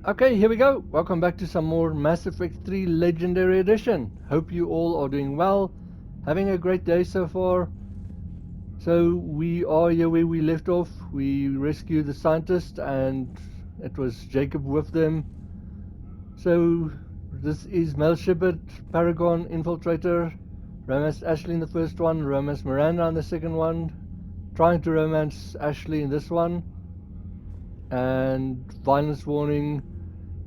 Okay, here we go. Welcome back to some more Mass Effect 3 Legendary Edition. Hope you all are doing well, having a great day so far. So we are here where we left off. We rescued the scientist and it was Jacob with them. So this is Mel Shepard, Paragon, Infiltrator, romance Ashley in the first one, romance Miranda in the second one, trying to romance Ashley in this one, and violence warning.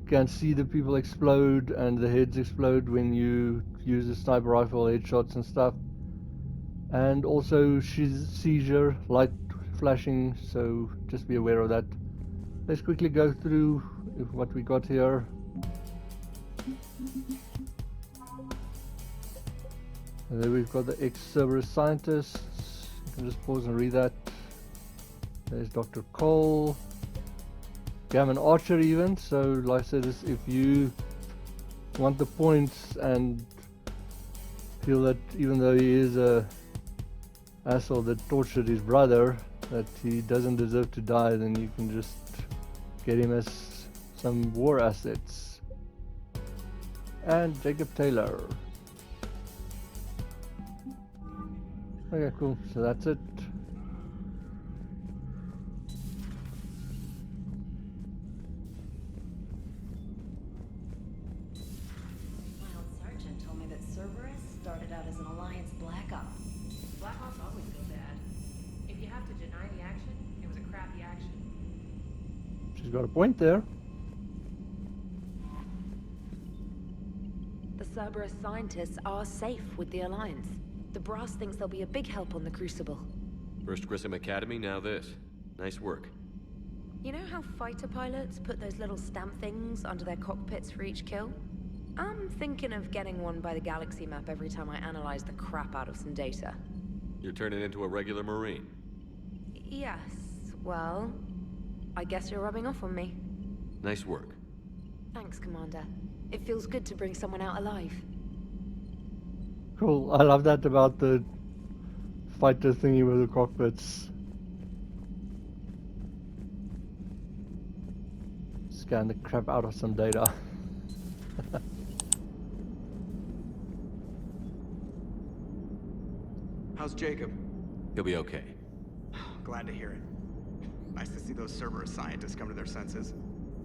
Can see the people explode and the heads explode when you use a sniper rifle, headshots and stuff. And also seizure, light flashing, so just be aware of that. Let's quickly go through what we got here. And then we've got the ex-Cerberus scientists. You can just pause and read that. There's Dr. Cole. Gammon Archer even, so like I said, if you want the points and feel that even though he is a asshole that tortured his brother, that he doesn't deserve to die, then you can just get him as some war assets. And Jacob Taylor. Okay, cool, so that's it. Sergeant told me that Cerberus started out as an Alliance Black Op. Black Ops always go bad. If you have to deny the action, it was a crappy action. She's got a point there. The Cerberus scientists are safe with the Alliance. The brass thinks they'll be a big help on the Crucible. First Grissom Academy, now this. Nice work. You know how fighter pilots put those little stamp things under their cockpits for each kill? I'm thinking of getting one by the galaxy map every time I analyze the crap out of some data. You're turning into a regular Marine. Yes, well, I guess you're rubbing off on me. Nice work. Thanks, Commander. It feels good to bring someone out alive. Cool, I love that about the fighter thingy with the cockpits. Scan the crap out of some data. How's Jacob? He'll be okay. Glad to hear it. Nice to see those Cerberus scientists come to their senses.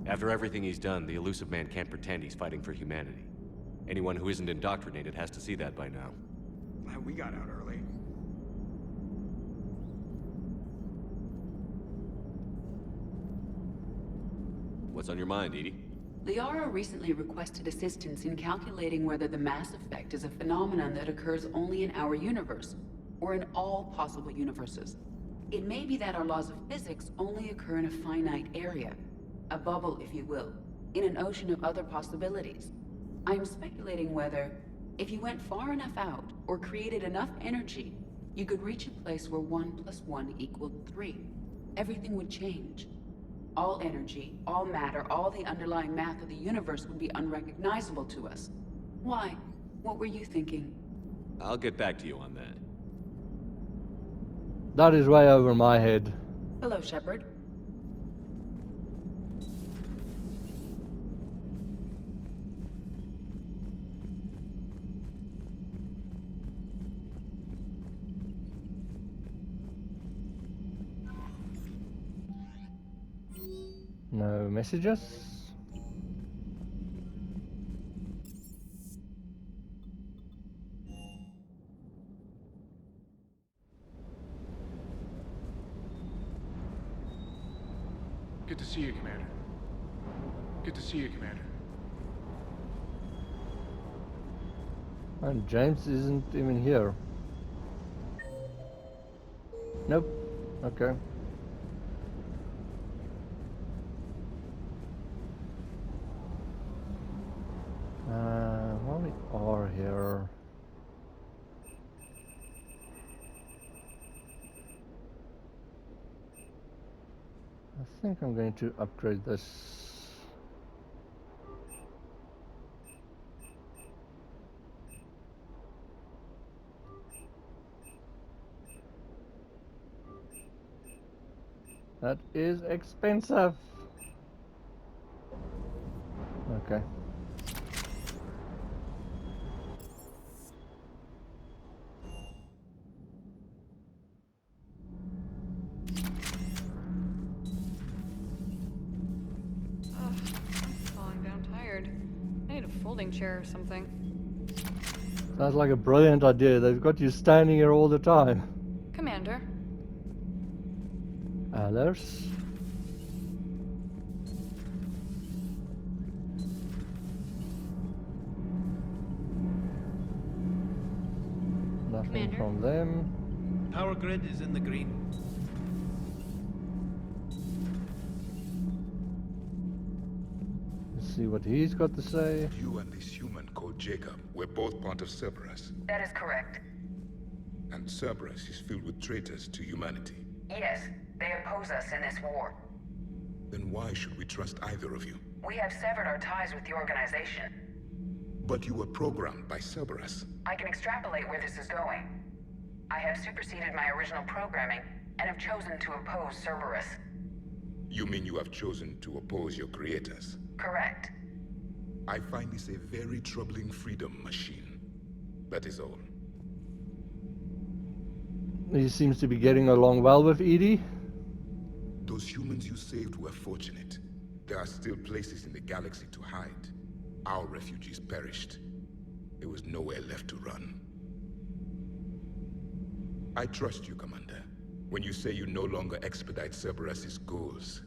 After everything he's done, the elusive man can't pretend he's fighting for humanity. Anyone who isn't indoctrinated has to see that by now. Glad we got out early. What's on your mind, Edie? Liara recently requested assistance in calculating whether the mass effect is a phenomenon that occurs only in our universe, or in all possible universes. It may be that our laws of physics only occur in a finite area, a bubble, if you will, in an ocean of other possibilities. I'm speculating whether, if you went far enough out, or created enough energy, you could reach a place where 1 + 1 = 3. Everything would change. All energy, all matter, all the underlying math of the universe would be unrecognizable to us. Why? What were you thinking? I'll get back to you on that. That is way over my head. Hello, Shepard. No messages. Good to see you, Commander. Good to see you, Commander. And James isn't even here. Nope. Okay. Well, we are here. I think I'm going to upgrade this. That is expensive. Okay. I'm falling down tired. I need a folding chair or something. Sounds like a brilliant idea. They've got you standing here all the time. Commander. Alice. Nothing Commander? from them. Power grid is in the green. Let's see what he's got to say. You and this human called Jacob were both part of Cerberus. That is correct. And Cerberus is filled with traitors to humanity. Yes, they oppose us in this war. Then why should we trust either of you? We have severed our ties with the organization. But you were programmed by Cerberus. I can extrapolate where this is going. I have superseded my original programming and have chosen to oppose Cerberus. You mean you have chosen to oppose your creators? Correct. I find this a very troubling freedom machine. That is all. He seems to be getting along well with Edie. Those humans you saved were fortunate. There are still places in the galaxy to hide. Our refugees perished. There was nowhere left to run. I trust you, Commander, when you say you no longer expedite Cerberus's goals.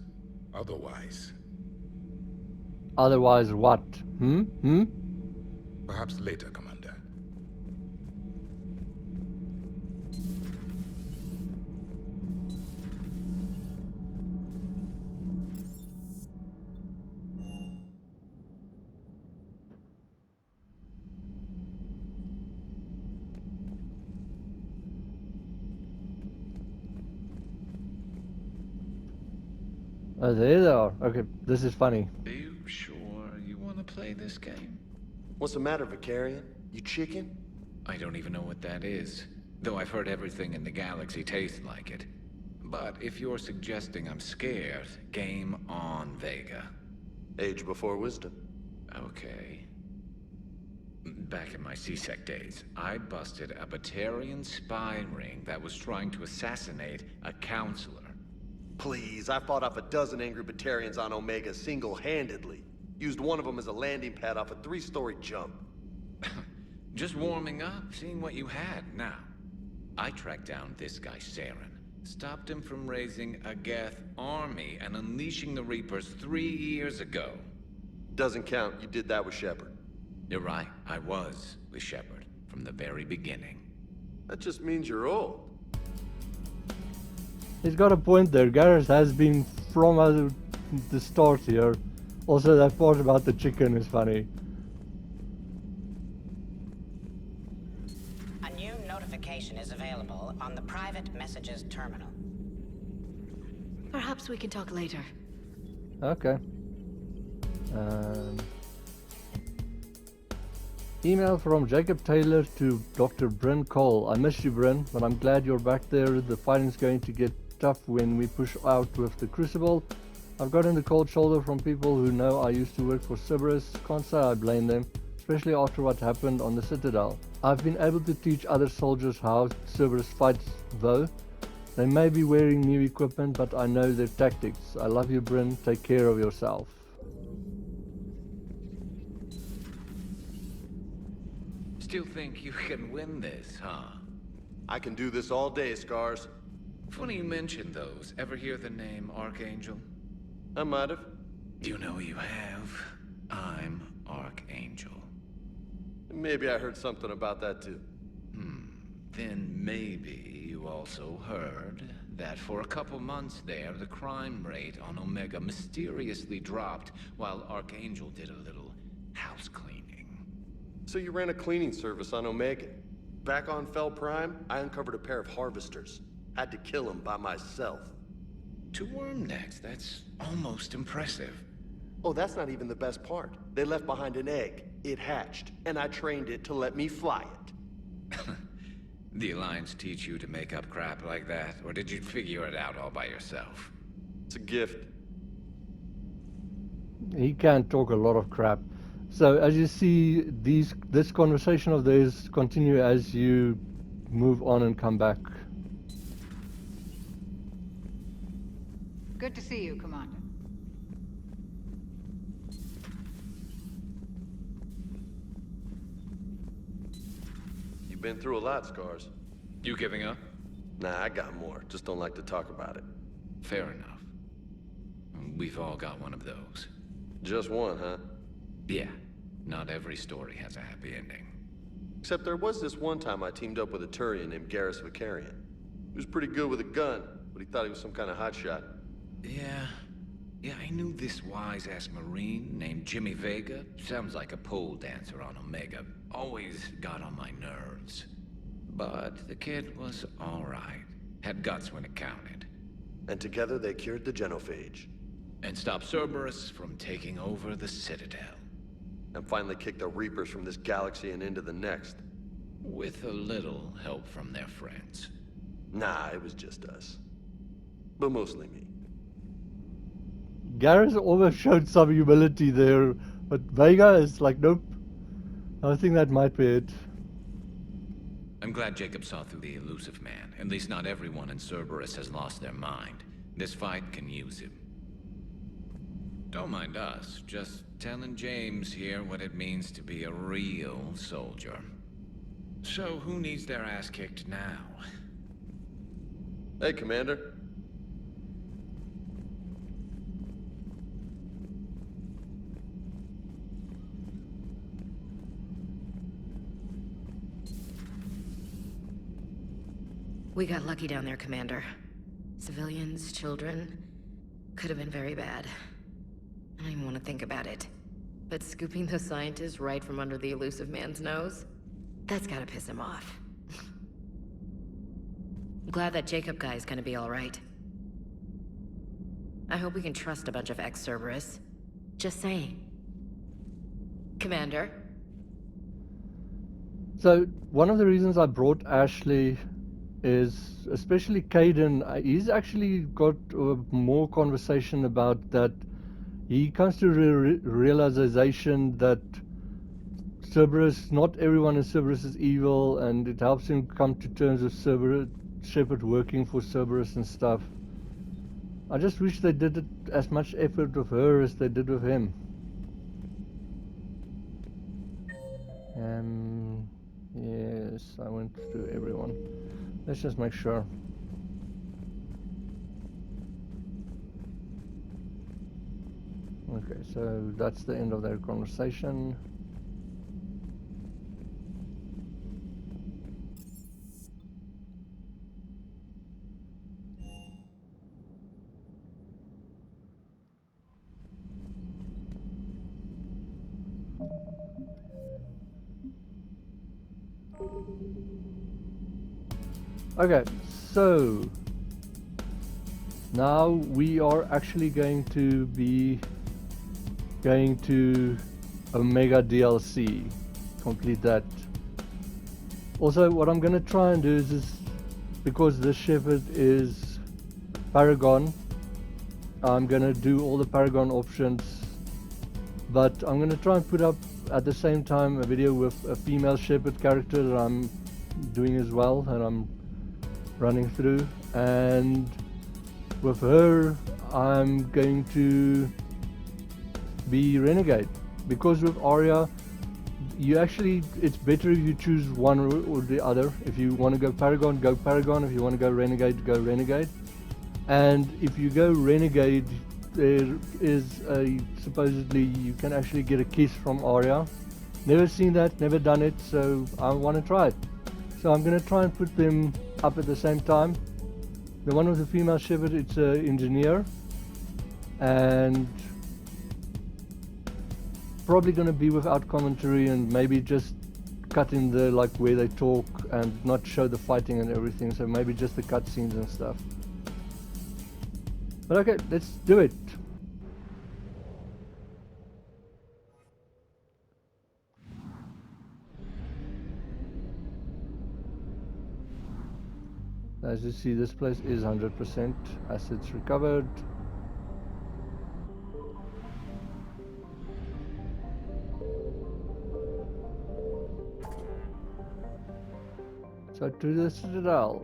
Otherwise... Otherwise what? Perhaps later, Commander. Oh, there they are. Okay, this is funny. Are you sure you want to play this game? What's the matter, Vicarian? You chicken? I don't even know what that is, though I've heard everything in the galaxy tastes like it. But if you're suggesting I'm scared, game on, Vega. Age before wisdom. Okay. Back in my C-Sec days, I busted a Batarian spy ring that was trying to assassinate a counselor. Please, I fought off a dozen angry Batarians on Omega single-handedly. Used one of them as a landing pad off a 3-story jump. Just warming up, seeing what you had. Now, I tracked down this guy, Saren. Stopped him from raising a Geth army and unleashing the Reapers 3 years ago. Doesn't count. You did that with Shepard. You're right, I was with Shepard from the very beginning. That just means you're old. He's got a point there. Garrus has been from the start here. Also, that part about the chicken is funny. A new notification is available on the private messages terminal. Perhaps we can talk later. Okay. Email from Jacob Taylor to Dr. Bryn Cole. I miss you, Bryn, but I'm glad you're back there. The fighting's going to get tough when we push out with the Crucible. I've gotten the cold shoulder from people who know I used to work for Cerberus. Can't say I blame them, especially after what happened on the Citadel. I've been able to teach other soldiers how Cerberus fights, though. They may be wearing new equipment, but I know their tactics. I love you, Bryn. Take care of yourself. Still think you can win this, huh? I can do this all day, Scars. Funny you mention those. Ever hear the name Archangel? I might have. You know you have. I'm Archangel. Maybe I heard something about that too. Then maybe you also heard that for a couple months there, the crime rate on Omega mysteriously dropped while Archangel did a little house cleaning. So you ran a cleaning service on Omega. Back on Fel Prime, I uncovered a pair of harvesters. Had to kill them by myself. 2 worm necks, that's almost impressive. Oh, that's not even the best part. They left behind an egg. It hatched, and I trained it to let me fly it. The Alliance teach you to make up crap like that, or did you figure it out all by yourself? It's a gift. He can talk a lot of crap. So as you see, this conversation of theirs continue as you move on and come back. Good to see you, Commander. You've been through a lot, Scars. You giving up? Nah, I got more. Just don't like to talk about it. Fair enough. We've all got one of those. Just one, huh? Yeah. Not every story has a happy ending. Except there was this one time I teamed up with a Turian named Garrus Vicarian. He was pretty good with a gun, but he thought he was some kind of hotshot. Yeah, I knew this wise-ass Marine named Jimmy Vega. Sounds like a pole dancer on Omega. Always got on my nerves. But the kid was alright. Had guts when it counted. And together they cured the genophage. And stopped Cerberus from taking over the Citadel. And finally kicked the Reapers from this galaxy and into the next. With a little help from their friends. Nah, it was just us. But mostly me. Garrus almost showed some humility there, but Vega is like, nope. I think that might be it. I'm glad Jacob saw through the elusive man. At least not everyone in Cerberus has lost their mind. This fight can use him. Don't mind us, just telling James here what it means to be a real soldier. So who needs their ass kicked now? Hey, Commander. We got lucky down there, Commander. Civilians, children, could have been very bad. I don't even want to think about it. But scooping those scientists right from under the elusive man's nose? That's gotta piss him off. I'm glad that Jacob guy is gonna be alright. I hope we can trust a bunch of ex-Cerberus. Just saying. Commander? So, one of the reasons I brought Ashley is, especially Caden, he's actually got more conversation about that. He comes to realization that Cerberus, not everyone in Cerberus is evil, and it helps him come to terms with Shepard working for Cerberus and stuff. I just wish they did it as much effort with her as they did with him. Yes, I went through everyone. Let's just make sure. Okay, so that's the end of their conversation. Okay, so now we are actually going to be going to Omega DLC, complete that. Also, what I'm going to try and do is because this Shepard is Paragon, I'm going to do all the Paragon options, but I'm going to try and put up at the same time a video with a female Shepard character that I'm doing as well, and I'm running through, and with her I'm going to be Renegade, because with Aria you actually, it's better if you choose one or the other. If you want to go Paragon, go Paragon. If you want to go Renegade, go Renegade. And if you go Renegade, there is a, supposedly you can actually get a kiss from Aria. Never seen that, never done it, so I want to try it. So I'm going to try and put them up at the same time. The one with the female Shepard, it's an engineer, and probably going to be without commentary and maybe just cut in the like where they talk and not show the fighting and everything, so maybe just the cutscenes and stuff. But okay, let's do it. As you see, this place is 100% assets recovered. So to the Citadel.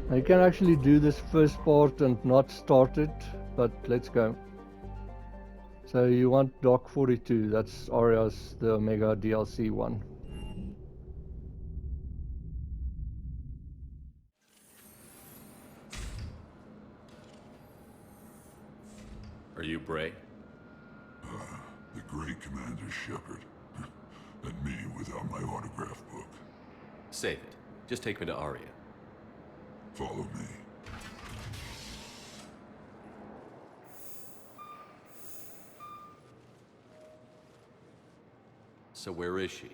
Now you can actually do this first part and not start it, but let's go. So you want Dock 42, that's Aria's, the Omega DLC one. Are you Bray? The great Commander Shepard. And me without my autograph book. Save it. Just take me to Aria. Follow me. So where is she?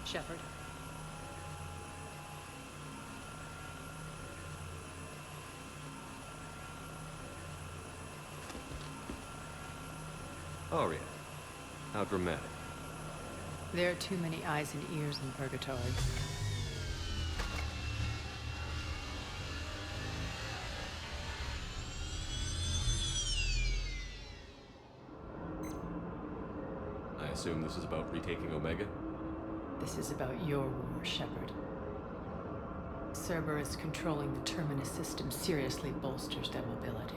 Shepard. Aria. How dramatic. There are too many eyes and ears in Purgatory. I assume this is about retaking Omega? This is about your war, Shepard. Cerberus controlling the Terminus system seriously bolsters their mobility.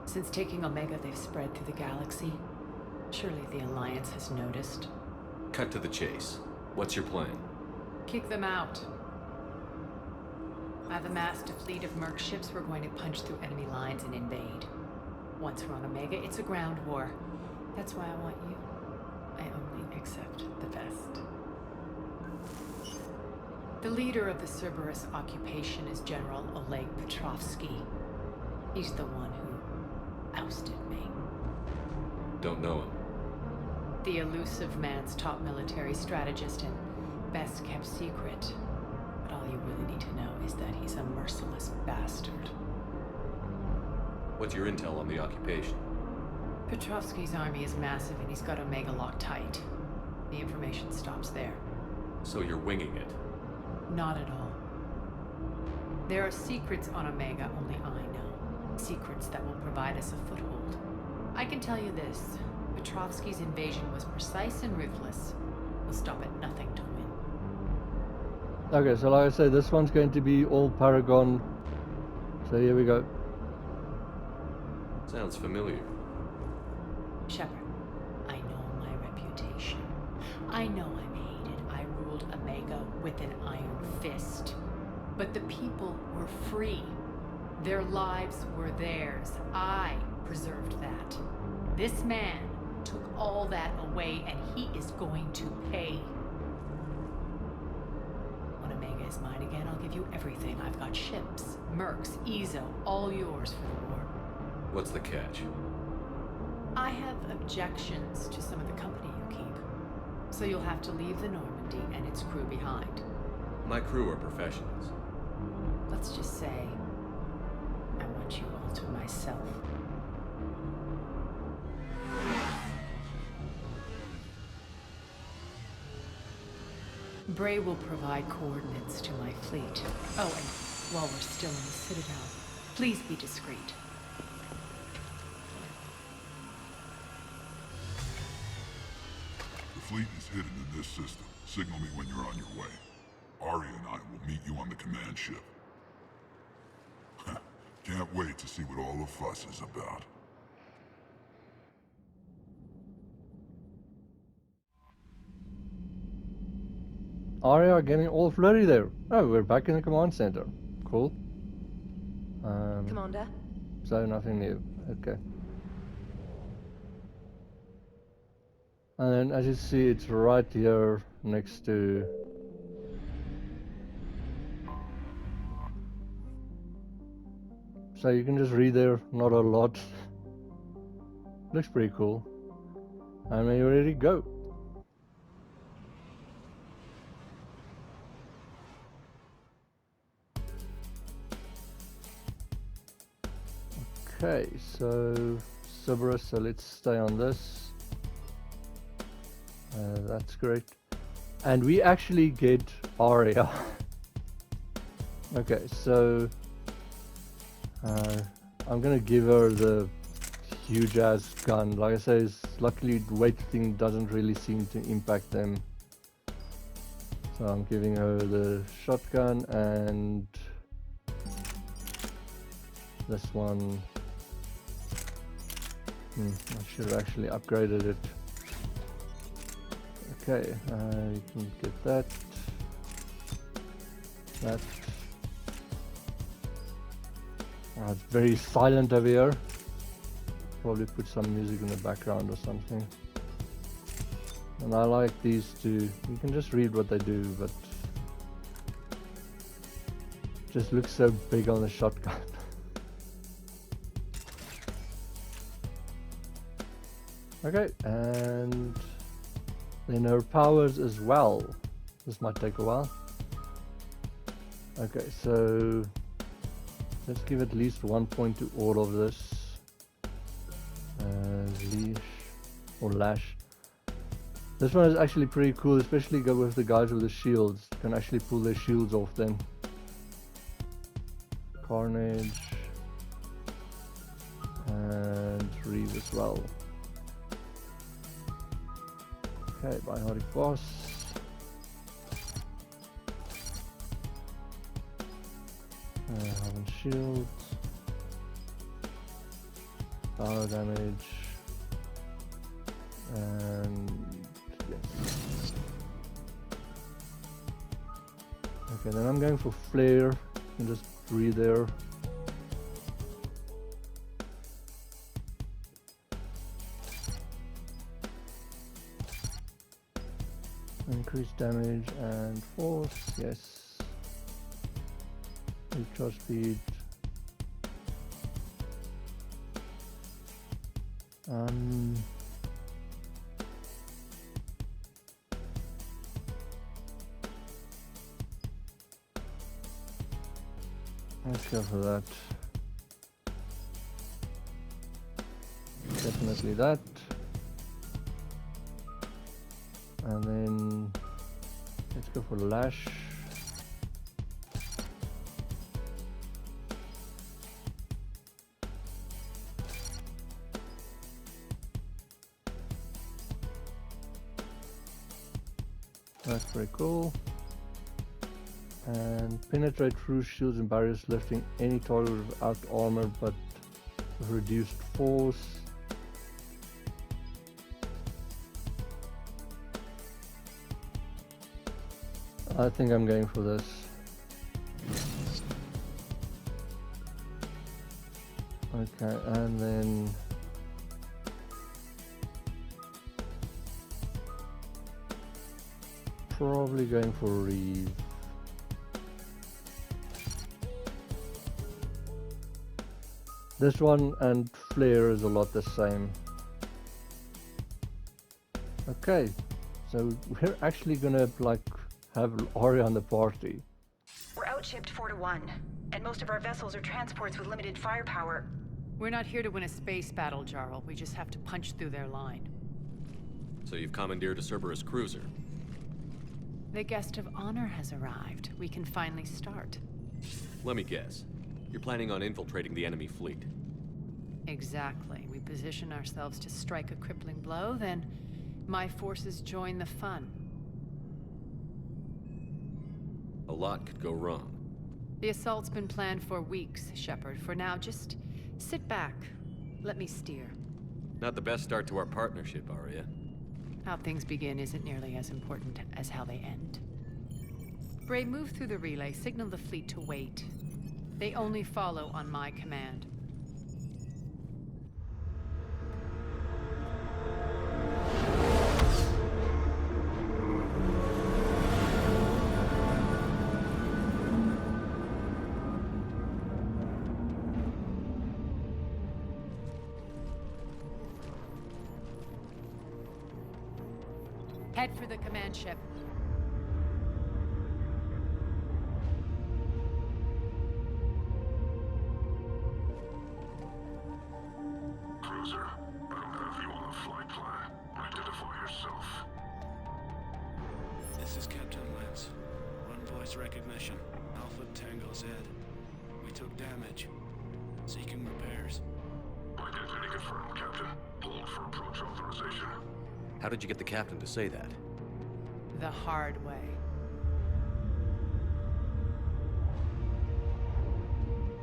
Since taking Omega, they've spread through the galaxy. Surely the Alliance has noticed. Cut to the chase. What's your plan? Kick them out. I've amassed a fleet of merc ships. We're going to punch through enemy lines and invade. Once we're on Omega, it's a ground war. That's why I want you. I only accept the best. The leader of the Cerberus occupation is General Oleg Petrovsky. He's the one who ousted me. Don't know him. The elusive man's top military strategist and best kept secret. But all you really need to know is that he's a merciless bastard. What's your intel on the occupation? Petrovsky's army is massive and he's got Omega locked tight. The information stops there. So you're winging it? Not at all. There are secrets on Omega only I know. Secrets that will provide us a foothold. I can tell you this. Petrovsky's invasion was precise and ruthless. We'll stop at nothing to win. Okay, so like I say, this one's going to be all Paragon. So here we go. Sounds familiar. Shepard, I know my reputation. I know I'm hated. I ruled Omega with an iron fist. But the people were free. Their lives were theirs. I preserved that. This man took all that away, and he is going to pay. When Omega is mine again, I'll give you everything. I've got ships, mercs, Ezo, all yours for the war. What's the catch? I have objections to some of the company you keep. So you'll have to leave the Normandy and its crew behind. My crew are professionals. Let's just say, I want you all to myself. Bray will provide coordinates to my fleet. Oh, and while we're still in the Citadel, please be discreet. The fleet is hidden in this system. Signal me when you're on your way. Aria and I will meet you on the command ship. Can't wait to see what all the fuss is about. Aria getting all flirty there. Oh, we're back in the command center. Cool. Commander? So nothing new. Okay. And then as you see, it's right here next to... So you can just read there, not a lot. Looks pretty cool. And when you're ready, go. Okay, so Cerberus, so let's stay on this. That's great. And we actually get Aria. Okay, so I'm gonna give her the huge ass gun. Like I say, luckily the weight thing doesn't really seem to impact them. So I'm giving her the shotgun and this one. I should have actually upgraded it. Okay, you can get that. That. Oh, it's very silent over here. Probably put some music in the background or something. And I like these two. You can just read what they do, but it just looks so big on the shotgun. Okay, and then her powers as well. This might take a while. Okay, so let's give at least 1 point to all of this. Leash or lash. This one is actually pretty cool, especially go with the guys with the shields. You can actually pull their shields off then. Carnage and Reeve as well. Okay, Biotic Boss. Hardened Shield. Power damage. And yes. Okay, then I'm going for Flare. You can just read there. Increase damage and force, yes. Recharge speed. Let's go for that. Definitely that. And then let's go for Lash. That's very cool. And penetrate through shields and barriers, lifting any target without armor but with reduced force. I think I'm going for this. Okay, and then probably going for Reeve. This one and Flare is a lot the same. Okay, so we're actually gonna like have Aria on the party. We're outshipped 4-1, and most of our vessels are transports with limited firepower. We're not here to win a space battle, Jarl. We just have to punch through their line. So you've commandeered a Cerberus cruiser. The guest of honor has arrived. We can finally start. Let me guess. You're planning on infiltrating the enemy fleet. Exactly. We position ourselves to strike a crippling blow, then my forces join the fun. A lot could go wrong. The assault's been planned for weeks, Shepard. For now, just sit back. Let me steer. Not the best start to our partnership, Aria. How things begin isn't nearly as important as how they end. Bray, move through the relay. Signal the fleet to wait. They only follow on my command. Head for the command ship. Cruiser, I don't have you on the flight plan. Identify yourself. This position. Alpha Tango Z. We took damage. Seeking repairs. Identity confirmed, Captain. Hold for approach authorization. How did you get the captain to say that? The hard way.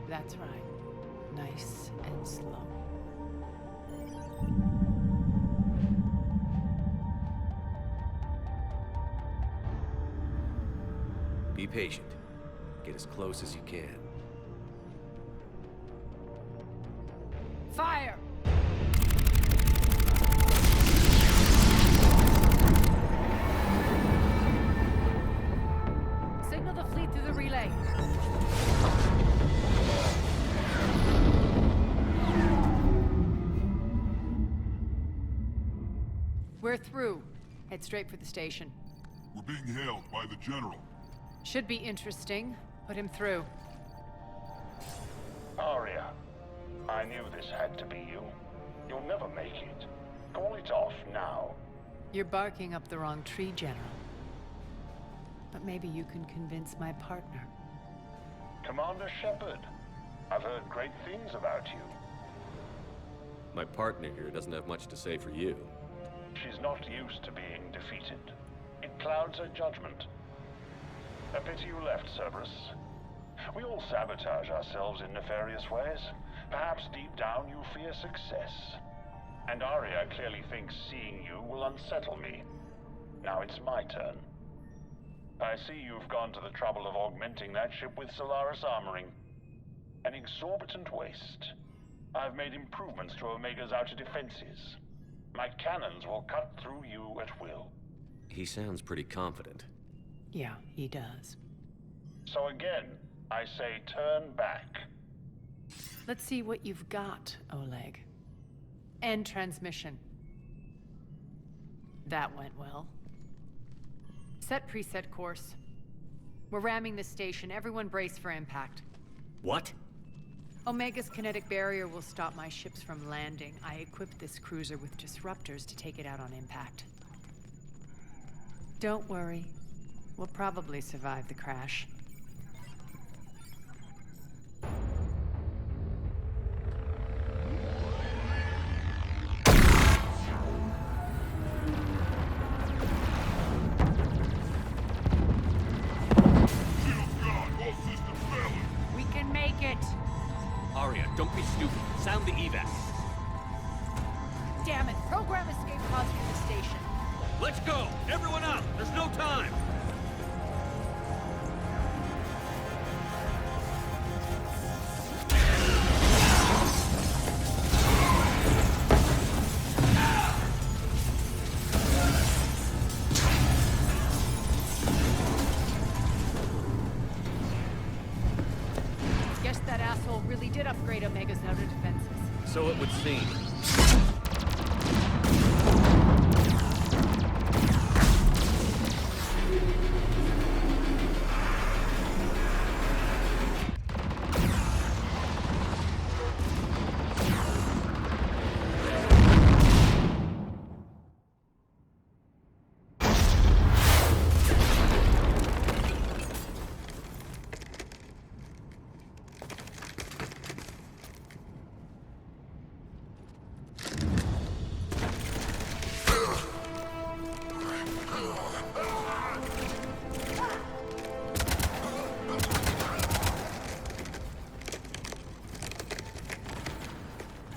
That's right. Nice and slow. Be patient. Get as close as you can. Fire! Signal the fleet through the relay. We're through. Head straight for the station. We're being hailed by the General. Should be interesting. Put him through. Aria, I knew this had to be you. You'll never make it. Call it off now. You're barking up the wrong tree, General. But maybe you can convince my partner. Commander Shepard, I've heard great things about you. My partner here doesn't have much to say for you. She's not used to being defeated. It clouds her judgment. A pity you left, Cerberus. We all sabotage ourselves in nefarious ways. Perhaps deep down you fear success. And Aria clearly thinks seeing you will unsettle me. Now it's my turn. I see you've gone to the trouble of augmenting that ship with Solaris armoring. An exorbitant waste. I've made improvements to Omega's outer defenses. My cannons will cut through you at will. He sounds pretty confident. Yeah, he does. So again, I say turn back. Let's see what you've got, Oleg. End transmission. That went well. Set preset course. We're ramming the station. Everyone brace for impact. What? Omega's kinetic barrier will stop my ships from landing. I equipped this cruiser with disruptors to take it out on impact. Don't worry. We'll probably survive the crash. We can make it! Aria, don't be stupid. Sound the evac. Damn it! Program escape pods from the station. Let's go! Everyone out! There's no time! Guess that asshole really did upgrade Omega's outer defenses. So it would seem.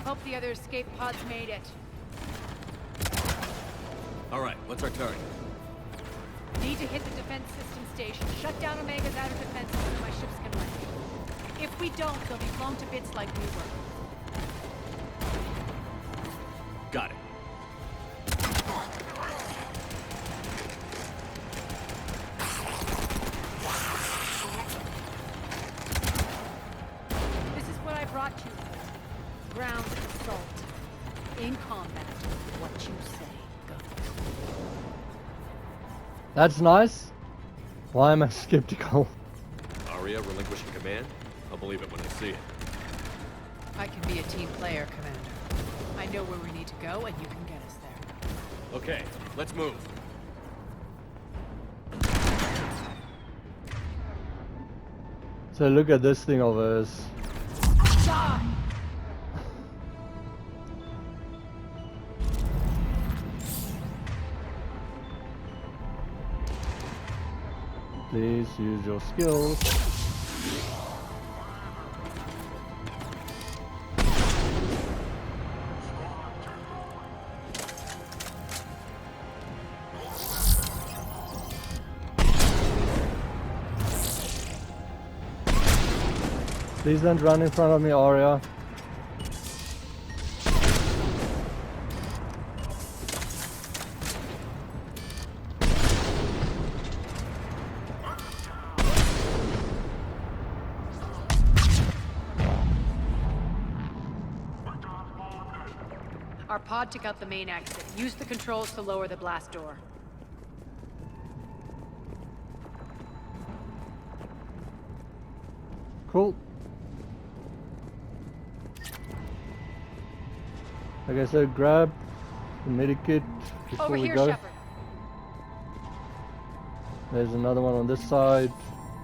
Hope the other escape pods made it. All right, what's our target? Need to hit the defense system station. Shut down Omega's outer defenses so my ships can land. If we don't, they'll be blown to bits like we were. Got it. This is what I brought you for. Ground assault. In combat, what you say goes. That's nice. Why am I skeptical? Aria relinquishing command? I'll believe it when I see it. I can be a team player, Commander. I know where we need to go, and you can get us there. Okay, let's move. So look at this thing of hers. Please use your skills. Please don't run in front of me, Aria. Our pod took out the main exit. Use the controls to lower the blast door. Cool. Okay, so grab the medikit before Over we here, go. Shepard. There's another one on this side.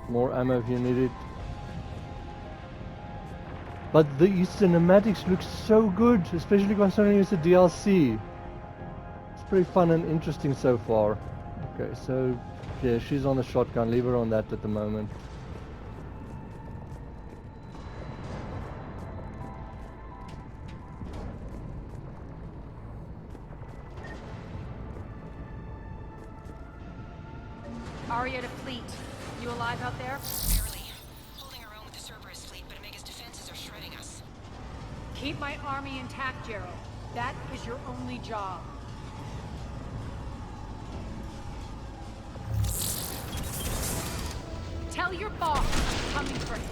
More ammo if you need it. But the cinematics look so good, especially considering it's a DLC. It's pretty fun and interesting so far. Okay, so yeah, she's on the shotgun. Leave her on that at the moment. Aria T'loak, you alive out there? Barely. Holding our own with the Cerberus fleet, but Omega's defenses are shredding us. Keep my army intact, Gerald. That is your only job. Tell your boss I'm coming for him.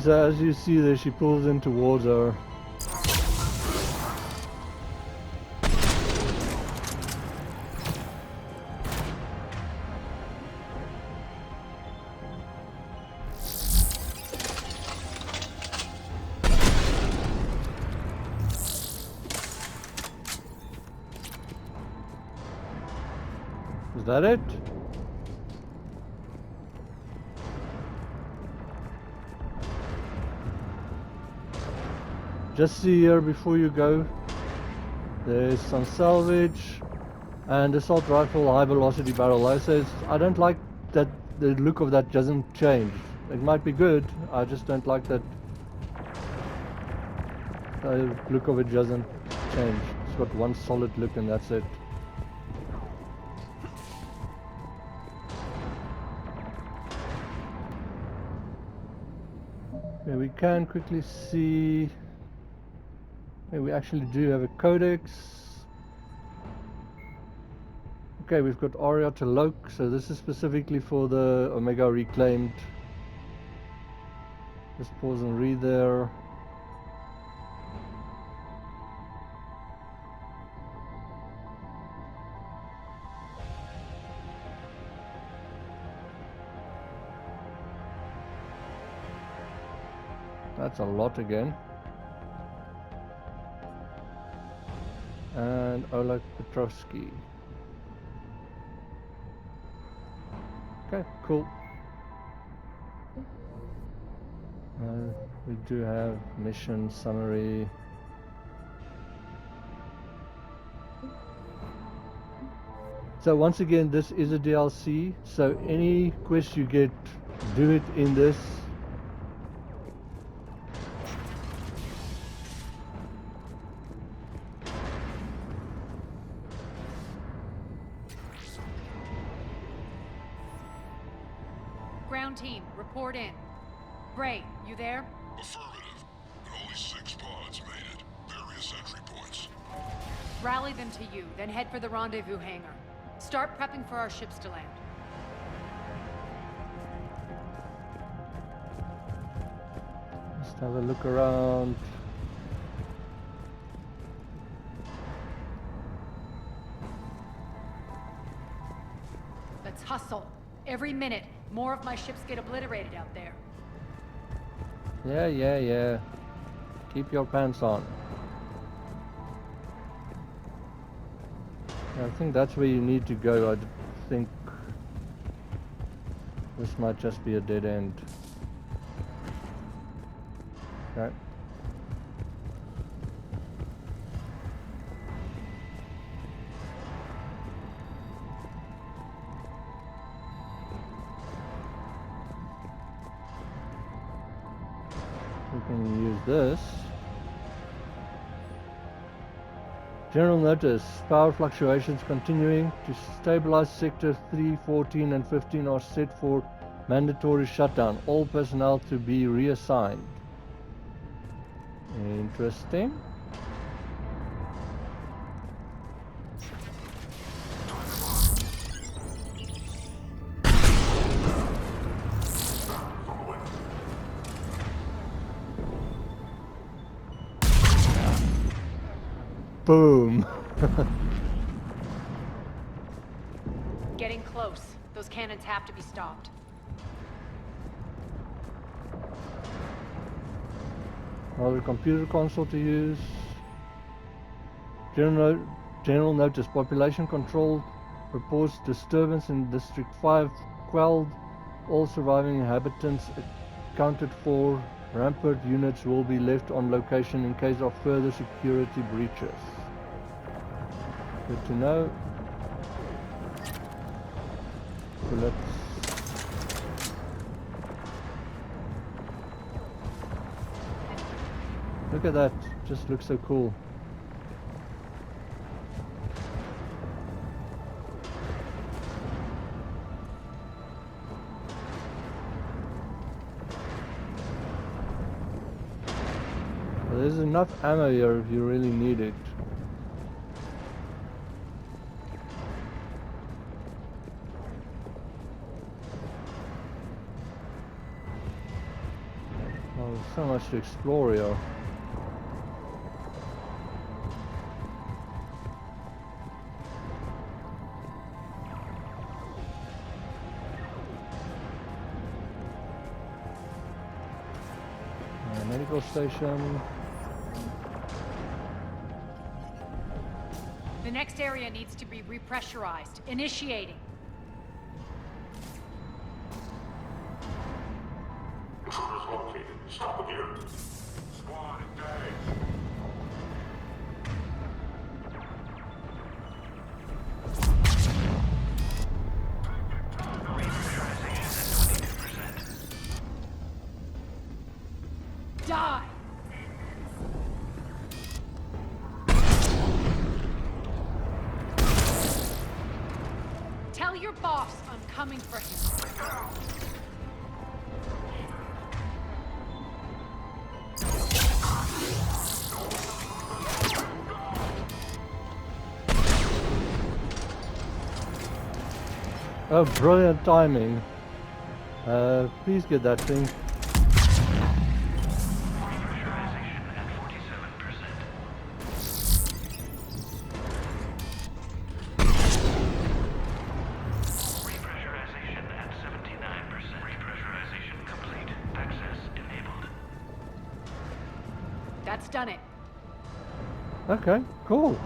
So as you see there, she pulls in towards her. Is that it? Just see here before you go. There's some salvage and assault rifle, high velocity barrel. I don't like that the look of that doesn't change. It might be good, I just don't like that the look of it doesn't change. It's got one solid look and that's it. Okay, we can quickly see. Okay, we actually do have a codex. Okay, we've got Aria T'loak, so this is specifically for the Omega Reclaimed. Just pause and read there. That's a lot again. And Oleg Petrovsky. Okay, cool. We do have mission summary. So once again, this is a DLC, so any quest you get, do it in this. Ground team, report in. Bray, you there? Affirmative. And only 6 pods made it. Various entry points. Rally them to you, then head for the rendezvous hangar. Start prepping for our ships to land. Just have a look around. Let's hustle. Every minute, more of my ships get obliterated out there. Yeah. Keep your pants on. I think that's where you need to go. I think this might just be a dead end. Okay. We can use this. General notice, power fluctuations continuing. To stabilize sector 3, 14 and 15 are set for mandatory shutdown. All personnel to be reassigned. Interesting. Boom. Getting close. Those cannons have to be stopped. Another computer console to use. General notice. Population control reports disturbance in District 5 quelled. All surviving inhabitants accounted for. Rampart units will be left on location in case of further security breaches. Good to know. Bullets. Look at that, just looks so cool. Well, there's enough ammo here if you really need it. Oh, there's so much to explore here. Medical station. The next area needs to be repressurized. Initiating. Intruders located. Stop here. Squad engaged. Die! Tell your boss I'm coming for him. Oh, brilliant timing. Please get that thing. That's done it. Okay, cool.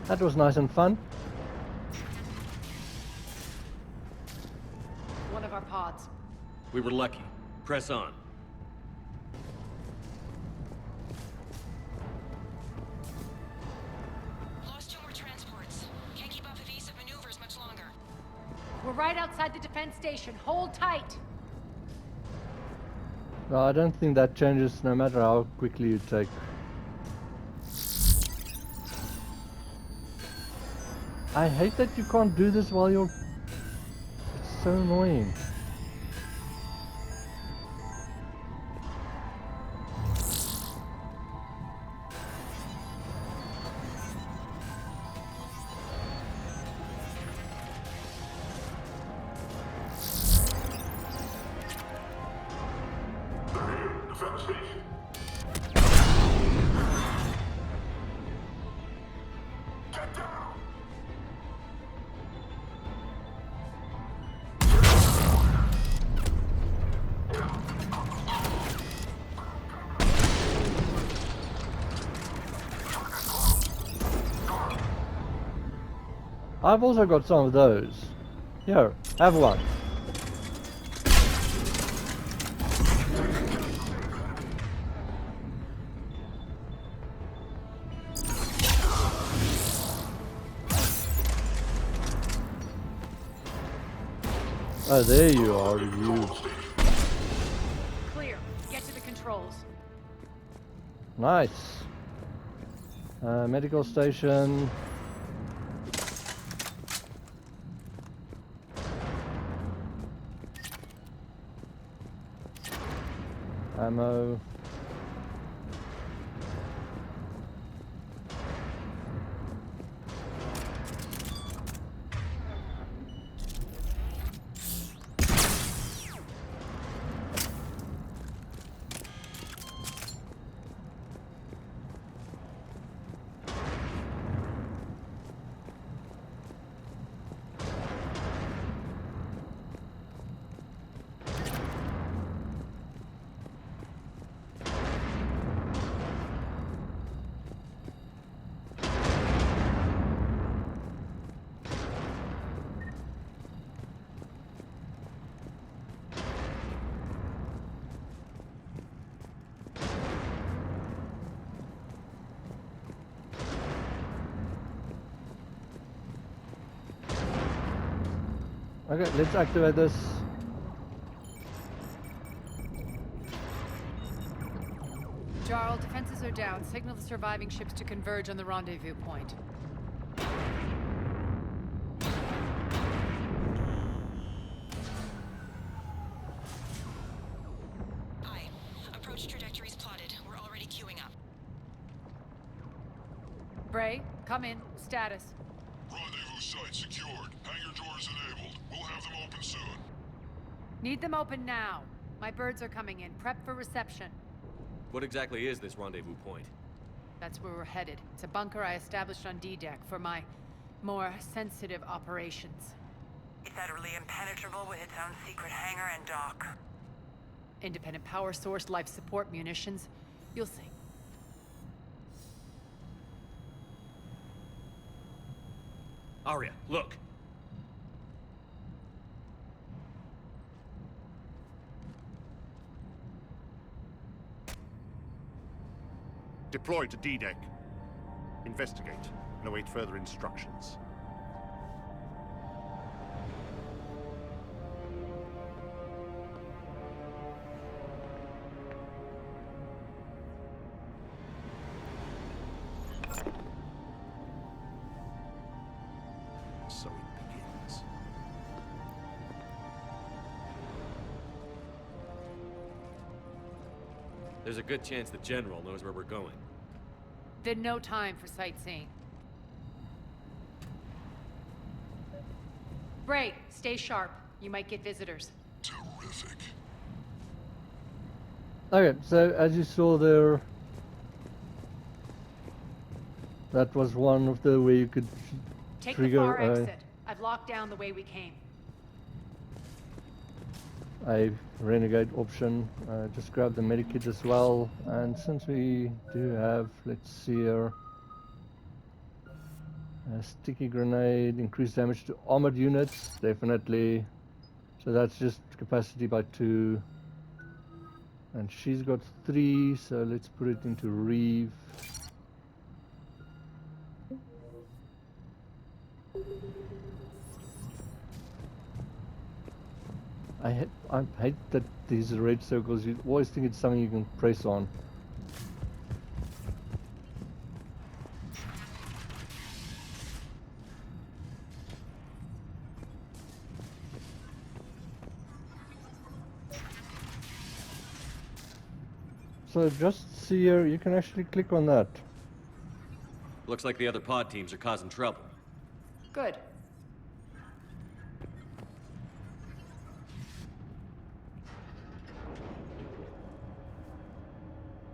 That was nice and fun. One of our pods. We were lucky. Press on. Lost 2 more transports. Can't keep up evasive maneuvers much longer. We're right outside the defense station. Hold tight. No, I don't think that changes no matter how quickly you take. I hate that you can't do this while you're... It's so annoying. I've also got some of those. Here, have one. Oh, there you are, you. Clear. Get to the controls. Nice. Medical station. Ammo. Okay, let's activate this. Jarl, defenses are down. Signal the surviving ships to converge on the rendezvous point. Aye. Approach trajectories plotted. We're already queuing up. Bray, come in. Status. Rendezvous site secured. Hangar doors enabled. We'll have them open soon. Need them open now. My birds are coming in. Prep for reception. What exactly is this rendezvous point? That's where we're headed. It's a bunker I established on D-Deck for my more sensitive operations. It's utterly impenetrable with its own secret hangar and dock. Independent power source, life support, munitions. You'll see. Aria, look! Deploy to D-Deck. Investigate and await further instructions. So it begins. There's a good chance the General knows where we're going. Then no time for sightseeing. Bray, stay sharp. You might get visitors. Terrific. Okay, so as you saw there, that was one of the way you could Take trigger the far exit. I've locked down the way we came. a renegade option. Just grab the medikit as well, and since we do have, let's see here, a sticky grenade, increased damage to armored units, definitely. So that's just capacity by 2, and she's got 3, so let's put it into Reeve. I hate that these red circles, you always think it's something you can press on. So just see here, you can actually click on that. Looks like the other pod teams are causing trouble. Good.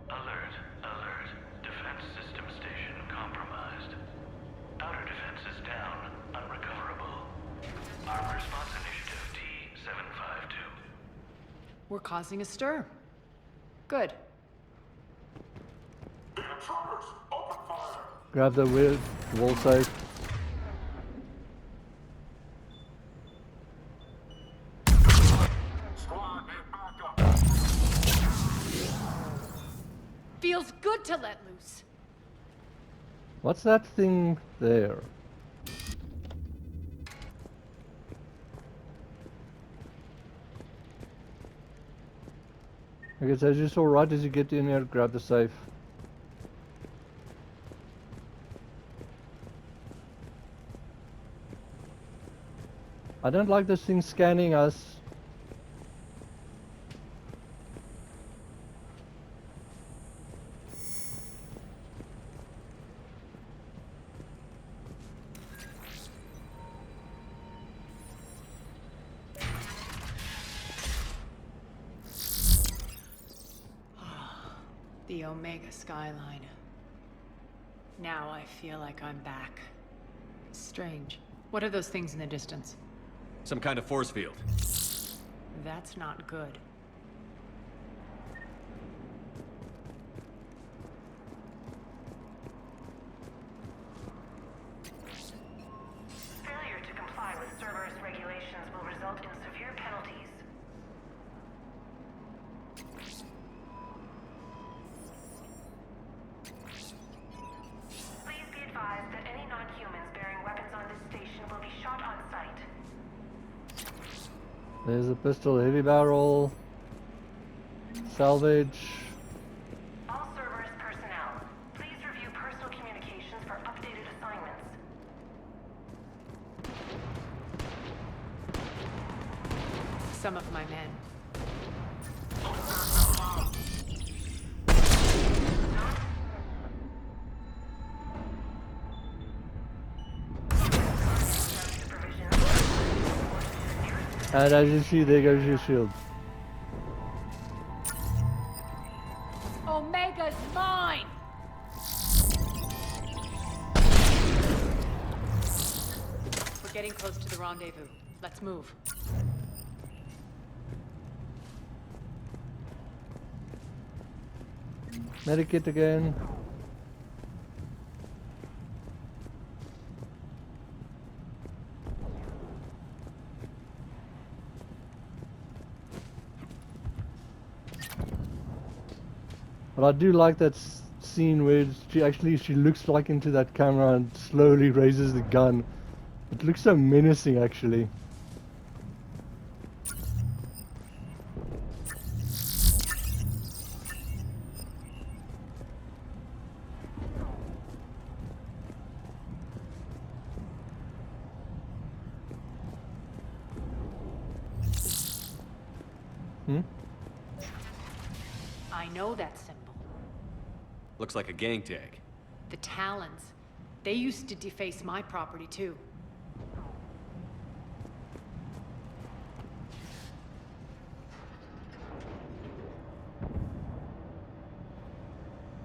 Alert, alert. Defense system station compromised. Outer defense is down, unrecoverable. Armed response initiative T-752. We're causing a stir. Good. Grab the wall safe. feels good to let loose. What's that thing there? Okay, so as you saw right as you get in here, grab the safe. I don't like this thing scanning us. The Omega skyline. Now I feel like I'm back. Strange. What are those things in the distance? Some kind of force field. That's not good. Failure to comply with Cerberus regulations will result in severe penalties. Please be advised that any non-humans bearing weapons on this station will be shot on sight. There's a pistol, heavy barrel, salvage. All Cerberus personnel, please review personal communications for updated assignments. Some of my men. And as you see, there goes your shield. Omega's mine! We're getting close to the rendezvous. Let's move. Medikit again. But I do like that scene where she looks like into that camera and slowly raises the gun. It looks so menacing, actually. I know that symbol. Looks like a gang tag. The Talons. They used to deface my property too.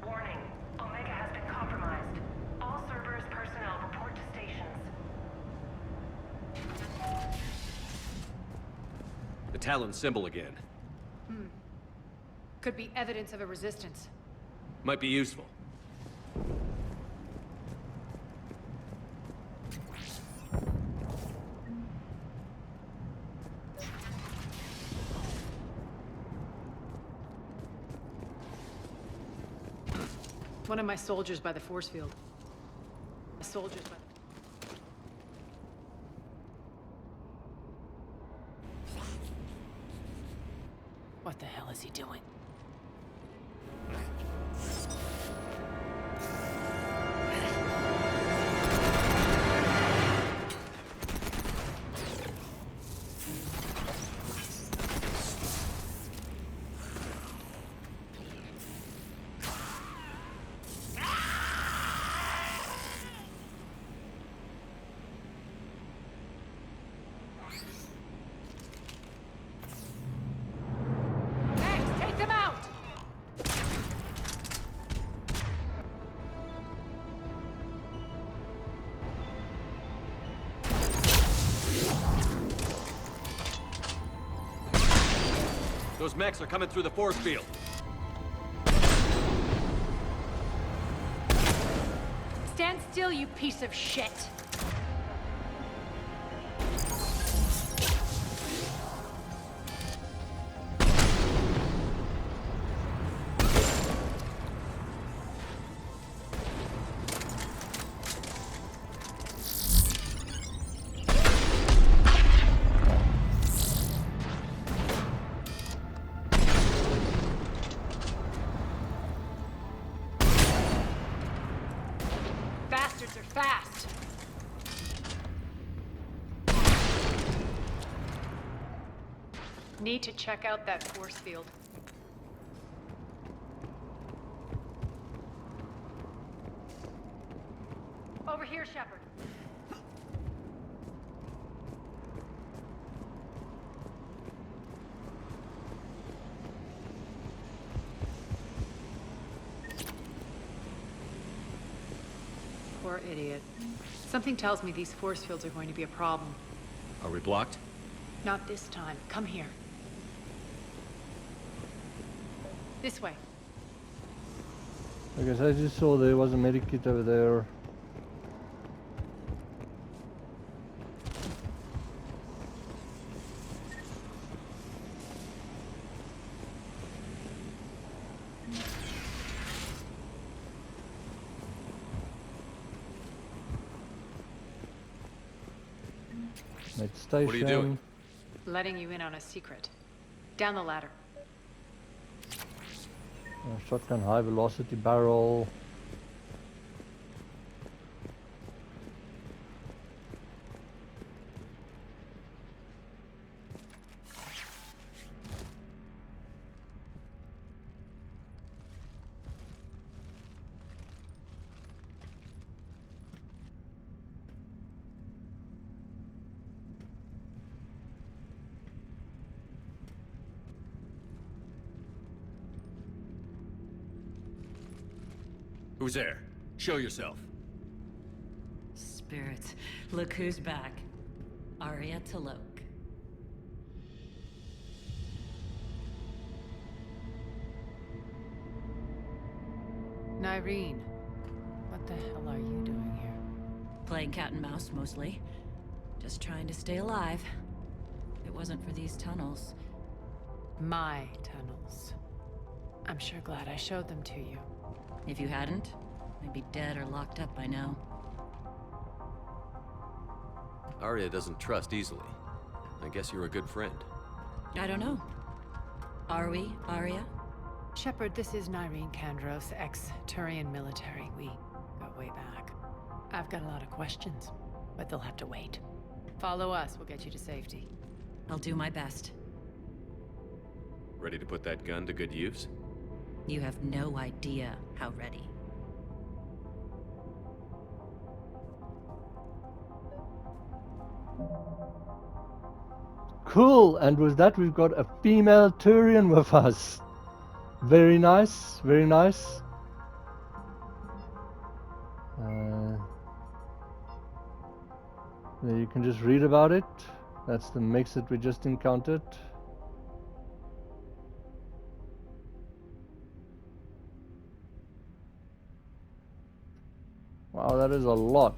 Warning, Omega has been compromised. All Cerberus personnel report to stations. The Talon symbol again. Could be evidence of a resistance. Might be useful. One of my soldiers by the force field. What the hell is he doing? Those mechs are coming through the force field. Stand still, you piece of shit! Need to check out that force field. Over here, Shepard. Poor idiot. Something tells me these force fields are going to be a problem. Are we blocked? Not this time. Come here. This way. I guess I just saw there was a medikit over there. Med station. What are you doing? Letting you in on a secret. Down the ladder. Shotgun, high velocity barrel. Who's there? Show yourself. Spirits, look who's back. Aria T'loak. Nyreen, what the hell are you doing here? Playing cat and mouse, mostly. Just trying to stay alive. If it wasn't for these tunnels. My tunnels. I'm sure glad I showed them to you. If you hadn't, I'd be dead or locked up by now. Aria doesn't trust easily. I guess you're a good friend. I don't know. Are we, Aria? Shepard, this is Nyreen Kandros, ex-Turian military. We go way back. I've got a lot of questions, but they'll have to wait. Follow us, we'll get you to safety. I'll do my best. Ready to put that gun to good use? You have no idea how ready. Cool, and with that we've got a female Turian with us. Very nice, very nice. There you can just read about it. That's the mix that we just encountered. Wow, that is a lot.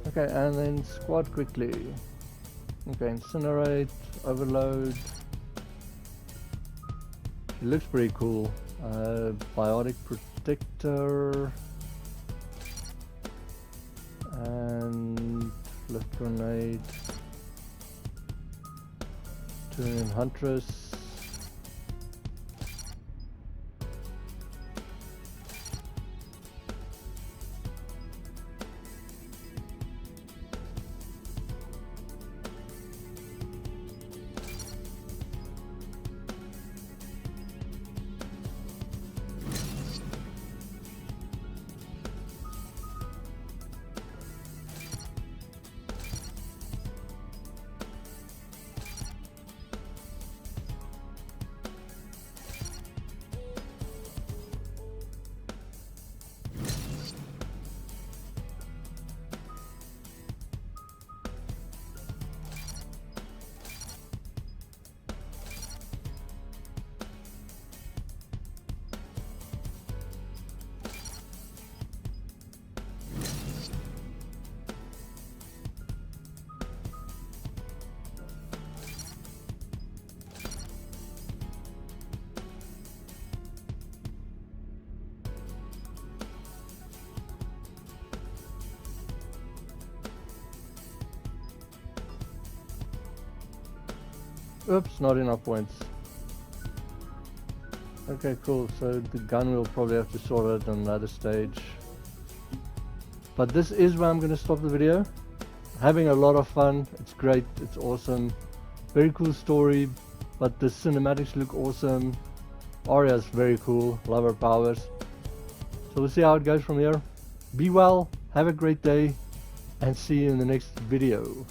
Okay, and then squad quickly. Okay, incinerate, overload. It looks pretty cool. Biotic protector. And lift grenade. Turian huntress. Oops, not enough points. Okay, cool. So the gun we'll probably have to sort out on another stage. But this is where I'm going to stop the video. having a lot of fun. It's great, it's awesome, very cool story, but the cinematics look awesome. Aria's very cool, love her powers. So we'll see how it goes from here. Be well, have a great day, and see you in the next video.